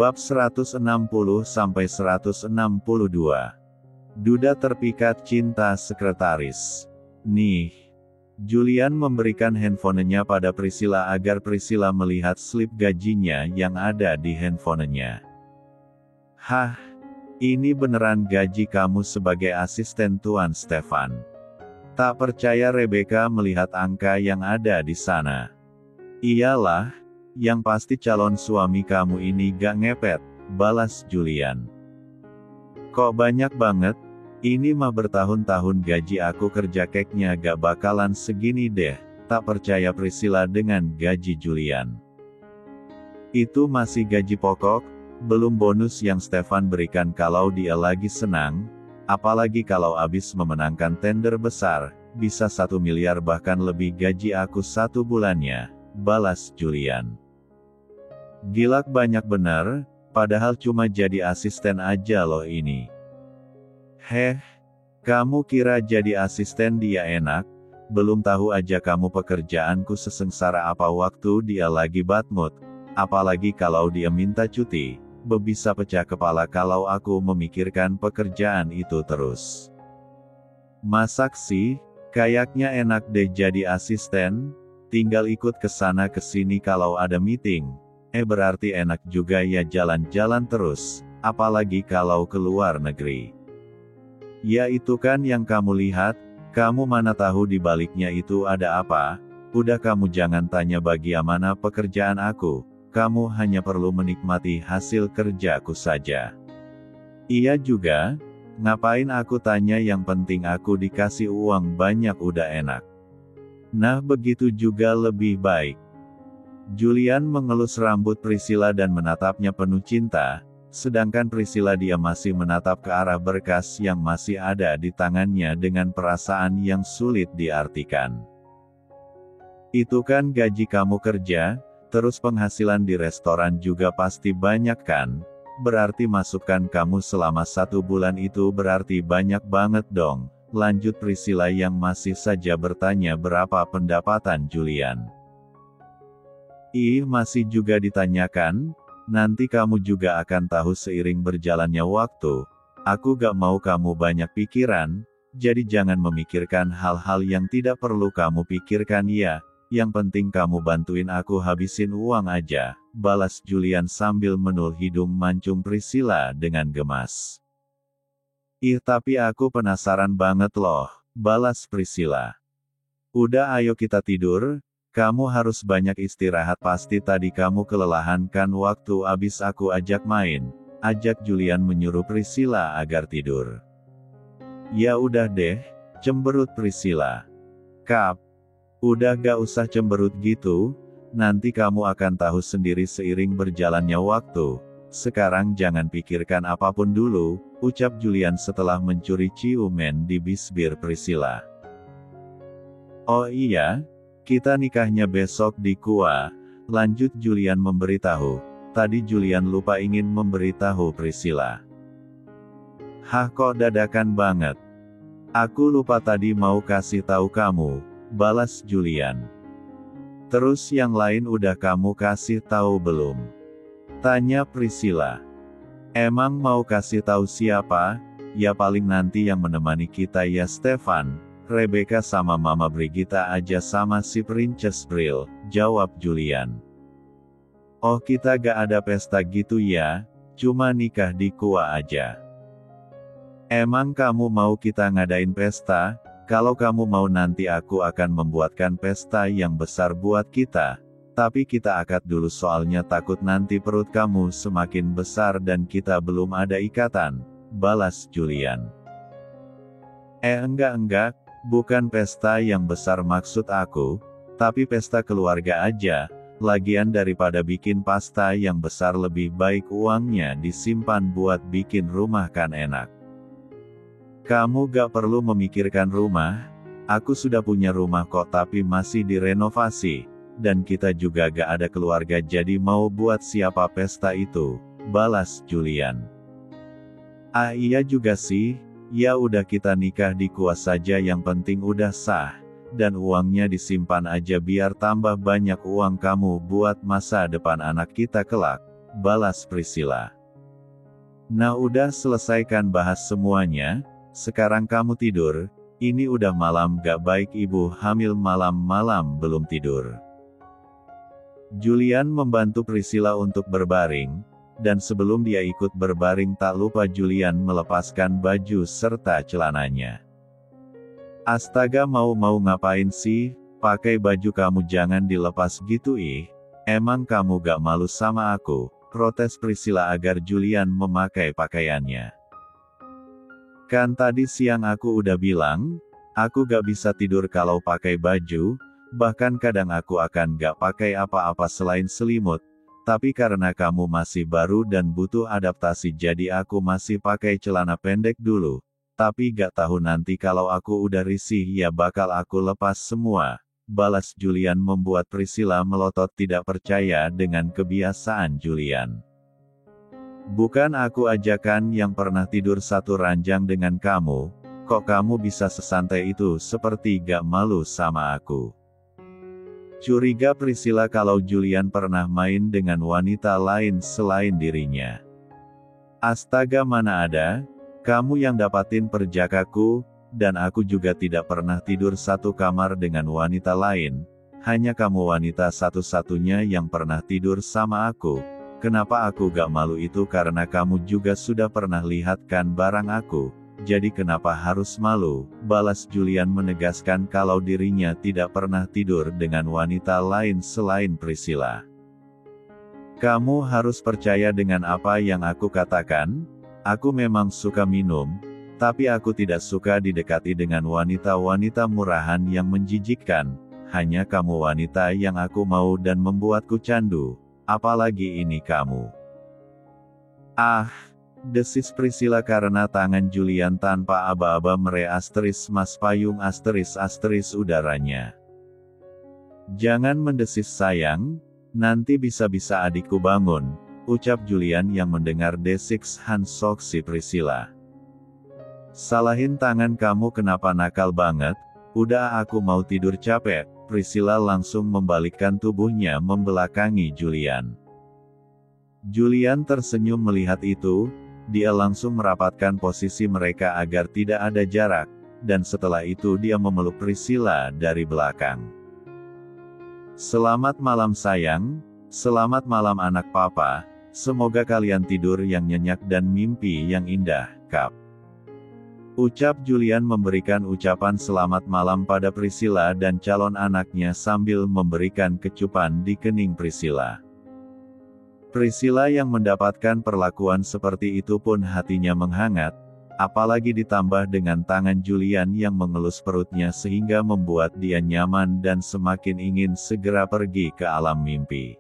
Bab 160-162. Duda terpikat cinta sekretaris. Nih. Julian memberikan handphonenya pada Priscilla agar Priscilla melihat slip gajinya yang ada di handphonenya. Hah? Ini beneran gaji kamu sebagai asisten Tuan Stefan? Tak percaya Rebecca melihat angka yang ada di sana. Iyalah. Yang pasti calon suami kamu ini gak ngepet, balas Julian. Kok banyak banget? Ini mah bertahun-tahun gaji aku kerja keknya gak bakalan segini deh, tak percaya Priscilla dengan gaji Julian. Itu masih gaji pokok, belum bonus yang Stefan berikan kalau dia lagi senang, apalagi kalau abis memenangkan tender besar, bisa 1 miliar bahkan lebih gaji aku 1 bulannya. Balas Julian. Gilak banyak bener, padahal cuma jadi asisten aja loh ini. Heh, kamu kira jadi asisten dia enak? Belum tahu aja kamu pekerjaanku sesengsara apa waktu dia lagi bad mood, apalagi kalau dia minta cuti, bisa pecah kepala kalau aku memikirkan pekerjaan itu terus. Masak sih, kayaknya enak deh jadi asisten. Tinggal ikut ke sana ke sini kalau ada meeting. Berarti enak juga ya jalan-jalan terus, apalagi kalau ke luar negeri. Ya itu kan yang kamu lihat, kamu mana tahu di baliknya itu ada apa? Udah kamu jangan tanya bagaimana pekerjaan aku, kamu hanya perlu menikmati hasil kerjaku saja. Iya juga, ngapain aku tanya, yang penting aku dikasih uang banyak udah enak. Nah begitu juga lebih baik. Julian mengelus rambut Priscilla dan menatapnya penuh cinta, sedangkan Priscilla dia masih menatap ke arah berkas yang masih ada di tangannya dengan perasaan yang sulit diartikan. Itu kan gaji kamu kerja, terus penghasilan di restoran juga pasti banyak kan? Berarti masukan kamu selama 1 bulan itu berarti banyak banget dong. Lanjut Priscilla yang masih saja bertanya berapa pendapatan Julian. Ih, masih juga ditanyakan? Nanti kamu juga akan tahu seiring berjalannya waktu. Aku gak mau kamu banyak pikiran, jadi jangan memikirkan hal-hal yang tidak perlu kamu pikirkan ya. Yang penting kamu bantuin aku habisin uang aja, balas Julian sambil menul hidung mancung Priscilla dengan gemas. Ih tapi aku penasaran banget loh, balas Priscilla. Udah ayo kita tidur, kamu harus banyak istirahat pasti tadi kamu kelelahan kan waktu abis aku ajak main, ajak Julian menyuruh Priscilla agar tidur. Ya udah deh, cemberut Priscilla. Kap, udah gak usah cemberut gitu, nanti kamu akan tahu sendiri seiring berjalannya waktu. Sekarang jangan pikirkan apapun dulu, ucap Julian setelah mencuri ciuman di bibir Priscilla. Oh iya, kita nikahnya besok di Kua, lanjut Julian memberitahu. Tadi Julian lupa ingin memberitahu Priscilla. Hah kok dadakan banget? Aku lupa tadi mau kasih tahu kamu, balas Julian. Terus yang lain udah kamu kasih tahu belum? Tanya Priscilla. Emang mau kasih tahu siapa? Ya paling nanti yang menemani kita ya Stefan, Rebecca sama Mama Brigitta aja sama si Princess Bril, jawab Julian. Oh kita gak ada pesta gitu ya, cuma nikah di Kua aja. Emang kamu mau kita ngadain pesta? Kalau kamu mau nanti aku akan membuatkan pesta yang besar buat kita. Tapi kita akad dulu soalnya takut nanti perut kamu semakin besar dan kita belum ada ikatan, balas Julian. Enggak, bukan pesta yang besar maksud aku, tapi pesta keluarga aja, lagian daripada bikin pasta yang besar lebih baik uangnya disimpan buat bikin rumah kan enak. Kamu gak perlu memikirkan rumah, aku sudah punya rumah kok tapi masih direnovasi. Dan kita juga gak ada keluarga jadi mau buat siapa pesta itu, balas Julian. Ah iya juga sih, Ya udah kita nikah di kuas saja yang penting udah sah. Dan uangnya disimpan aja biar tambah banyak uang kamu buat masa depan anak kita kelak, balas Priscilla. Nah udah selesaikan bahas semuanya, sekarang kamu tidur, ini udah malam gak baik ibu hamil malam-malam belum tidur. Julian membantu Priscilla untuk berbaring, dan sebelum dia ikut berbaring tak lupa Julian melepaskan baju serta celananya. Astaga mau ngapain sih, pakai baju kamu jangan dilepas gitu ih, emang kamu gak malu sama aku, protes Priscilla agar Julian memakai pakaiannya. Kan tadi siang aku udah bilang, aku gak bisa tidur kalau pakai baju, bahkan kadang aku akan gak pakai apa-apa selain selimut. Tapi karena kamu masih baru dan butuh adaptasi jadi aku masih pakai celana pendek dulu. Tapi gak tahu nanti kalau aku udah risih ya bakal aku lepas semua. Balas Julian membuat Priscilla melotot tidak percaya dengan kebiasaan Julian. Bukan aku ajakan yang pernah tidur satu ranjang dengan kamu, kok kamu bisa sesantai itu seperti gak malu sama aku. Curiga Priscilla kalau Julian pernah main dengan wanita lain selain dirinya. Astaga mana ada, kamu yang dapatin perjakaku, dan aku juga tidak pernah tidur satu kamar dengan wanita lain, hanya kamu wanita satu-satunya yang pernah tidur sama aku. Kenapa aku gak malu itu karena kamu juga sudah pernah lihat kan barang aku. Jadi kenapa harus malu, balas Julian menegaskan kalau dirinya tidak pernah tidur dengan wanita lain selain Priscilla. Kamu harus percaya dengan apa yang aku katakan, aku memang suka minum, tapi aku tidak suka didekati dengan wanita-wanita murahan yang menjijikkan, hanya kamu wanita yang aku mau dan membuatku candu, apalagi ini kamu. Desis Priscilla karena tangan Julian tanpa aba-aba mere mas payung udaranya. Jangan mendesis sayang, nanti bisa-bisa adikku bangun, ucap Julian yang mendengar desik hansok si Priscilla. Salahin tangan kamu kenapa nakal banget, udah aku mau tidur capek, Priscilla langsung membalikkan tubuhnya membelakangi Julian. Julian tersenyum melihat itu. Dia langsung merapatkan posisi mereka agar tidak ada jarak, dan setelah itu dia memeluk Priscilla dari belakang. Selamat malam sayang, selamat malam anak papa, semoga kalian tidur yang nyenyak dan mimpi yang indah, Kap. Ucap Julian memberikan ucapan selamat malam pada Priscilla dan calon anaknya sambil memberikan kecupan di kening Priscilla. Priscilla yang mendapatkan perlakuan seperti itu pun hatinya menghangat, apalagi ditambah dengan tangan Julian yang mengelus perutnya sehingga membuat dia nyaman dan semakin ingin segera pergi ke alam mimpi.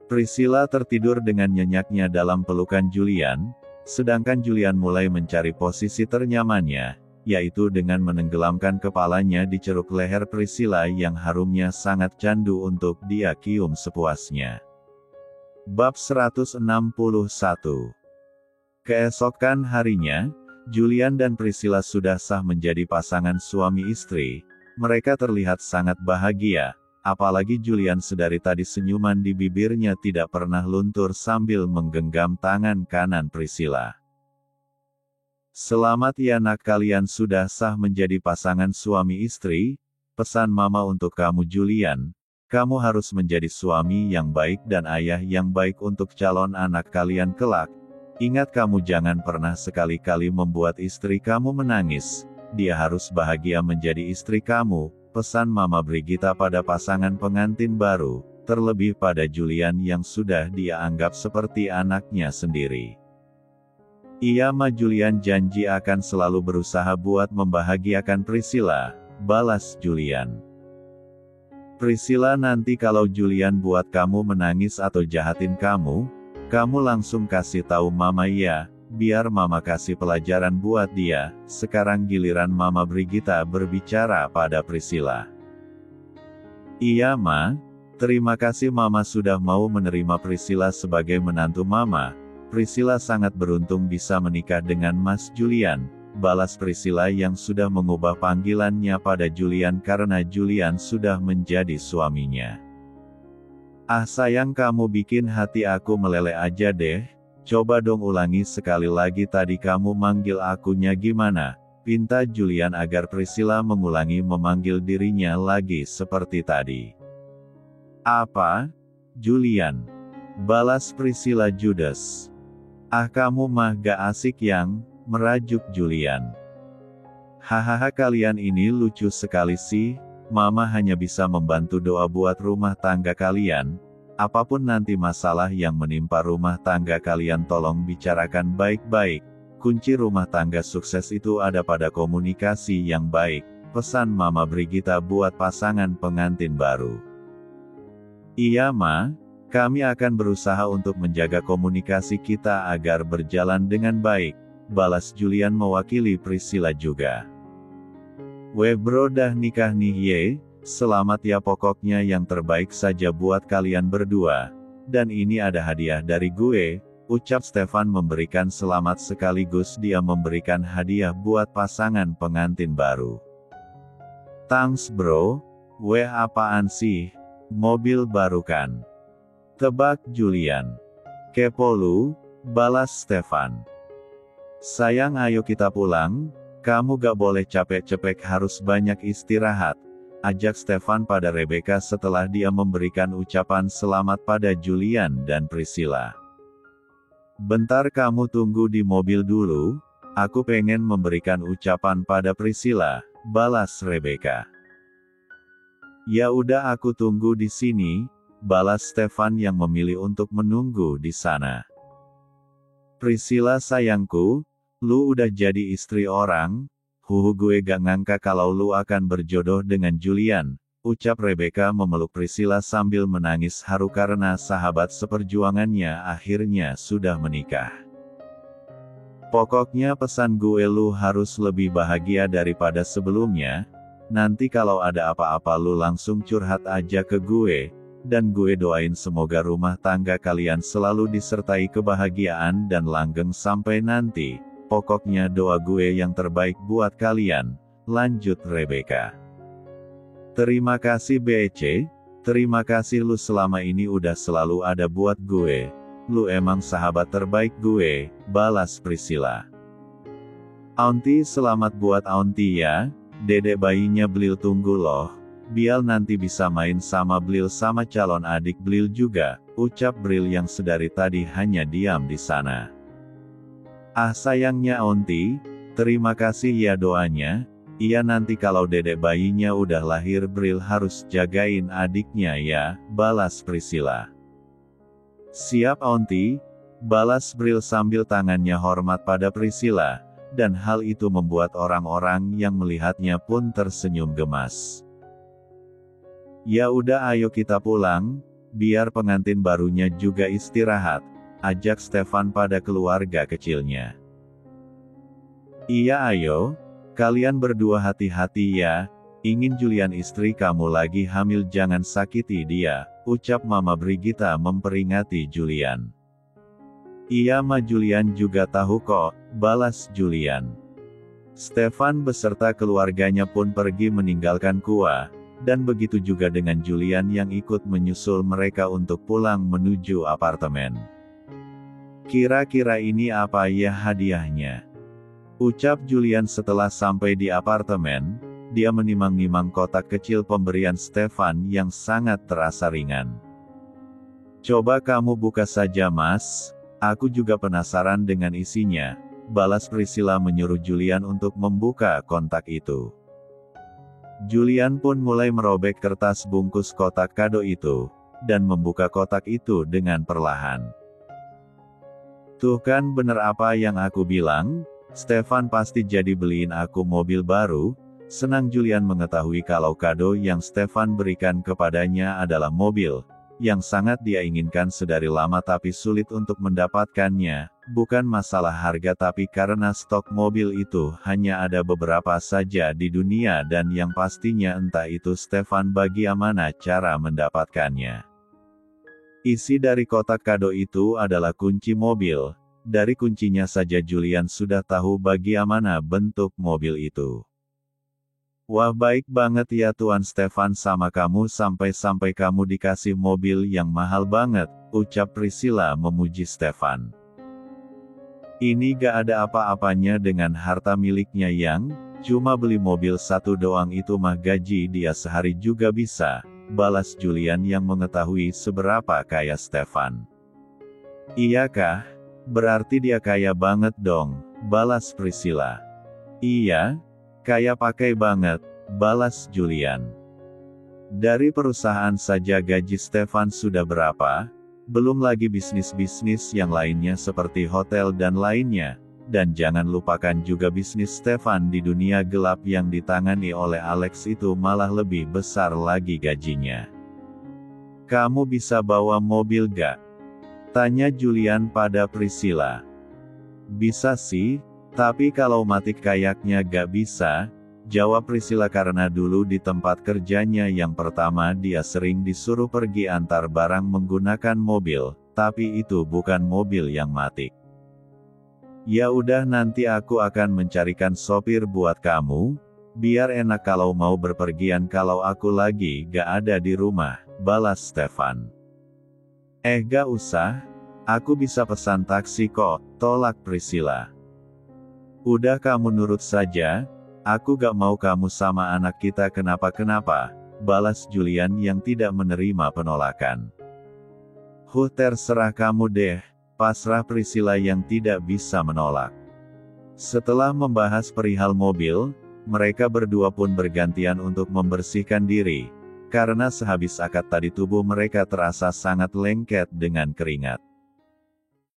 Priscilla tertidur dengan nyenyaknya dalam pelukan Julian, sedangkan Julian mulai mencari posisi ternyamannya, yaitu dengan menenggelamkan kepalanya di ceruk leher Priscilla yang harumnya sangat candu untuk dia cium sepuasnya. Bab 161. Keesokan harinya, Julian dan Priscilla sudah sah menjadi pasangan suami istri. Mereka terlihat sangat bahagia, apalagi Julian sedari tadi senyuman di bibirnya tidak pernah luntur sambil menggenggam tangan kanan Priscilla. Selamat ya nak, kalian sudah sah menjadi pasangan suami istri, pesan mama untuk kamu Julian. Kamu harus menjadi suami yang baik dan ayah yang baik untuk calon anak kalian kelak. Ingat kamu jangan pernah sekali-kali membuat istri kamu menangis. Dia harus bahagia menjadi istri kamu, pesan Mama Brigita pada pasangan pengantin baru, terlebih pada Julian yang sudah dia anggap seperti anaknya sendiri. Iya Ma, Julian janji akan selalu berusaha buat membahagiakan Priscilla, balas Julian. Priscilla, nanti kalau Julian buat kamu menangis atau jahatin kamu langsung kasih tahu Mama ya, biar Mama kasih pelajaran buat dia. Sekarang giliran Mama Brigita berbicara pada Priscilla. Iya Ma, terima kasih Mama sudah mau menerima Priscilla sebagai menantu Mama. Priscilla sangat beruntung bisa menikah dengan Mas Julian, balas Priscilla yang sudah mengubah panggilannya pada Julian karena Julian sudah menjadi suaminya. Ah sayang, kamu bikin hati aku meleleh aja deh. Coba dong ulangi sekali lagi, tadi kamu manggil akunya gimana? Pinta Julian agar Priscilla mengulangi memanggil dirinya lagi seperti tadi. Apa? Julian. Balas Priscilla judes. Ah kamu mah gak asik yang, merajuk Julian. Hahaha, kalian ini lucu sekali sih, Mama hanya bisa membantu doa buat rumah tangga kalian. Apapun nanti masalah yang menimpa rumah tangga kalian tolong bicarakan baik-baik. Kunci rumah tangga sukses itu ada pada komunikasi yang baik, pesan Mama Brigita buat pasangan pengantin baru. Iya Ma, kami akan berusaha untuk menjaga komunikasi kita agar berjalan dengan baik, balas Julian mewakili Priscilla juga. Weh bro, dah nikah nih ye, selamat ya, pokoknya yang terbaik saja buat kalian berdua. Dan ini ada hadiah dari gue, ucap Stefan memberikan selamat sekaligus dia memberikan hadiah buat pasangan pengantin baru. Thanks bro, weh apaan sih, mobil baru kan? Tebak Julian. Kepo lu, balas Stefan. Sayang ayo kita pulang, kamu gak boleh capek-capek, harus banyak istirahat, ajak Stefan pada Rebecca setelah dia memberikan ucapan selamat pada Julian dan Priscilla. Bentar kamu tunggu di mobil dulu, aku pengen memberikan ucapan pada Priscilla, balas Rebecca. Ya udah aku tunggu di sini, balas Stefan yang memilih untuk menunggu di sana. Priscilla sayangku, lu udah jadi istri orang, gue gak ngangka kalau lu akan berjodoh dengan Julian, ucap Rebecca memeluk Priscilla sambil menangis haru karena sahabat seperjuangannya akhirnya sudah menikah. Pokoknya pesan gue, lu harus lebih bahagia daripada sebelumnya, nanti kalau ada apa-apa lu langsung curhat aja ke gue, dan gue doain semoga rumah tangga kalian selalu disertai kebahagiaan dan langgeng sampai nanti. Pokoknya doa gue yang terbaik buat kalian, lanjut Rebecca. Terima kasih BEC, terima kasih lu selama ini udah selalu ada buat gue. Lu emang sahabat terbaik gue, balas Priscilla. Auntie, selamat buat Auntie ya, dedek bayinya Blil tunggu loh. Bial nanti bisa main sama Blil sama calon adik Blil juga, ucap Blil yang sedari tadi hanya diam di sana. Ah sayangnya Auntie, terima kasih ya doanya, iya nanti kalau dedek bayinya udah lahir Blil harus jagain adiknya ya, balas Priscilla. Siap Auntie, balas Blil sambil tangannya hormat pada Priscilla, dan hal itu membuat orang-orang yang melihatnya pun tersenyum gemas. Ya udah ayo kita pulang, biar pengantin barunya juga istirahat, ajak Stefan pada keluarga kecilnya. Iya ayo, kalian berdua hati-hati ya, ingin Julian istri kamu lagi hamil jangan sakiti dia, ucap Mama Brigita memperingati Julian. Iya Ma, Julian juga tahu kok, balas Julian. Stefan beserta keluarganya pun pergi meninggalkan Kua. Dan begitu juga dengan Julian yang ikut menyusul mereka untuk pulang menuju apartemen. Kira-kira ini apa ya hadiahnya? Ucap Julian setelah sampai di apartemen, dia menimang-nimang kotak kecil pemberian Stefan yang sangat terasa ringan. Coba kamu buka saja Mas, aku juga penasaran dengan isinya, balas Priscilla menyuruh Julian untuk membuka kotak itu. Julian pun mulai merobek kertas bungkus kotak kado itu, dan membuka kotak itu dengan perlahan. Tuh kan bener apa yang aku bilang, Stefan pasti jadi beliin aku mobil baru. Senang Julian mengetahui kalau kado yang Stefan berikan kepadanya adalah mobil, yang sangat dia inginkan sedari lama tapi sulit untuk mendapatkannya, bukan masalah harga tapi karena stok mobil itu hanya ada beberapa saja di dunia dan yang pastinya entah itu Stefan bagaimana cara mendapatkannya. Isi dari kotak kado itu adalah kunci mobil, dari kuncinya saja Julian sudah tahu bagaimana bentuk mobil itu. Wah, baik banget ya Tuan Stefan sama kamu, sampai-sampai kamu dikasih mobil yang mahal banget, ucap Priscilla memuji Stefan. Ini gak ada apa-apanya dengan harta miliknya yang cuma beli mobil satu doang, itu mah gaji dia sehari juga bisa, balas Julian yang mengetahui seberapa kaya Stefan. Iyakah? Berarti dia kaya banget dong, balas Priscilla. Iya, kaya pakai banget, balas Julian. Dari perusahaan saja gaji Stefan sudah berapa? Belum lagi bisnis-bisnis yang lainnya seperti hotel dan lainnya. Dan jangan lupakan juga bisnis Stefan di dunia gelap yang ditangani oleh Alex, itu malah lebih besar lagi gajinya. Kamu bisa bawa mobil gak? Tanya Julian pada Priscilla. Bisa sih, tapi kalau mati kayaknya gak bisa, jawab Priscilla, karena dulu di tempat kerjanya yang pertama dia sering disuruh pergi antar barang menggunakan mobil, tapi itu bukan mobil yang matik. Ya udah, nanti aku akan mencarikan sopir buat kamu, biar enak kalau mau berpergian kalau aku lagi gak ada di rumah, balas Stefan. Gak usah, aku bisa pesan taksi kok, tolak Priscilla. Udah kamu nurut saja, aku gak mau kamu sama anak kita kenapa-kenapa, balas Julian yang tidak menerima penolakan. Terserah kamu deh, pasrah Priscilla yang tidak bisa menolak. Setelah membahas perihal mobil, mereka berdua pun bergantian untuk membersihkan diri, karena sehabis akad tadi tubuh mereka terasa sangat lengket dengan keringat.